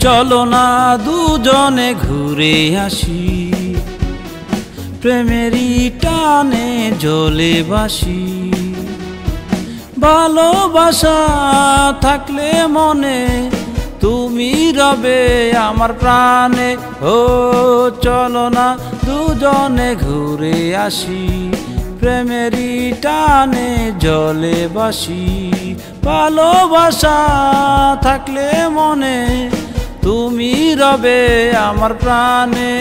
চলো না দুজনে ঘুরে আসি, প্রেমেরই টানে জ্বলে বাসি। ভালোবাসা থাকলে মনে তুমি রবে আমার প্রাণে। ও চলো না দুজনে ঘুরে আসি, প্রেমেরই টানে জ্বলে বাসি। ভালোবাসা থাকলে মনে তুমি রবে আমার প্রাণে।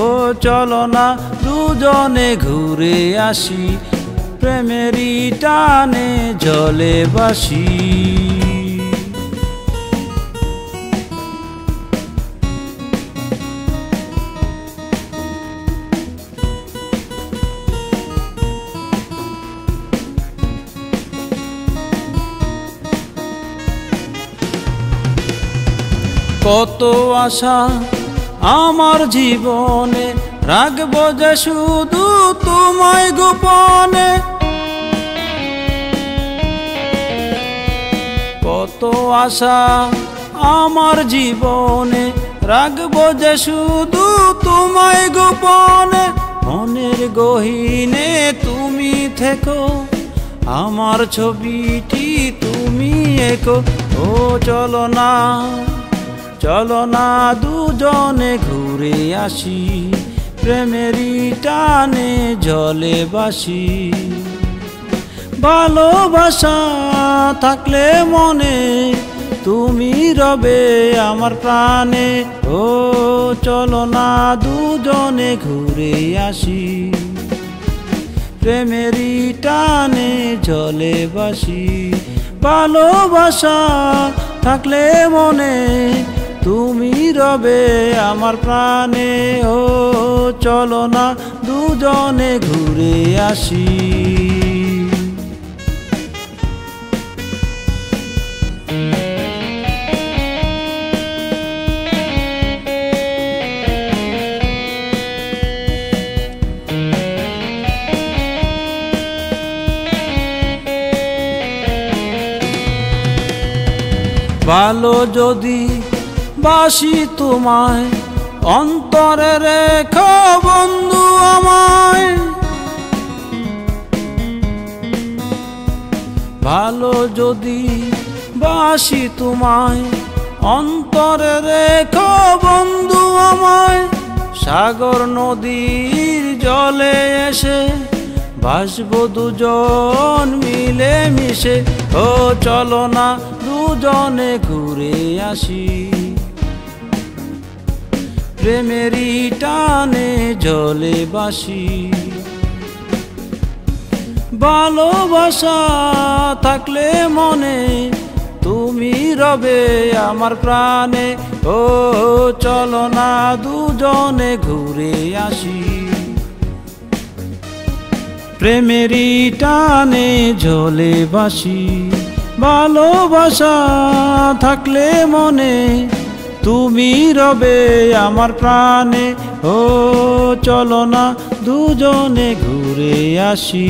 ও চলো না দুজনে ঘুরে আসি, প্রেমেরই টানে জ্বলে বাসি। কত আশা আমার জীবনে, রাখবো যে শুধু তোমায় গোপনে। কত আশা আমার জীবনে, রাখবো যে শুধু তোমায় গোপনে। মনের গহীনে তুমি থেকো, আমার ছবিটি তুমি এঁকো। ও চলো না, চলো না দুজনে ঘুরে আসি, প্রেমেরই টানে জ্বলে বাসি। ভালোবাসা থাকলে মনে তুমি রবে আমার প্রাণে। ও চলো না দুজনে ঘুরে আসি, প্রেমেরই টানে জ্বলে বাসি। ভালোবাসা থাকলে মনে তুমি রবে আমার প্রাণে। ও চলো না দুজনে ঘুরে আসি। ভালো যদি বাসি তোমায়, অন্তরে রেখো বন্ধু আমায়। ভালো যদি বাসি তোমায়, অন্তরে রেখো বন্ধু আমায়। সাগর নদীর জলে এসে ভাসবো দুজন মিলে মিশে। ও চলো না দুজনে ঘুরে আসি, প্রেমেরই টানে জ্বলে বাসি। ভালোবাসা থাকলে মনে তুমি রবে আমার প্রাণে। ও চলো না দুজনে ঘুরে আসি, প্রেমেরই টানে জ্বলে বাসি। ভালোবাসা থাকলে মনে তুমি রবে আমার প্রাণে। ও চলো না দুজনে ঘুরে আসি।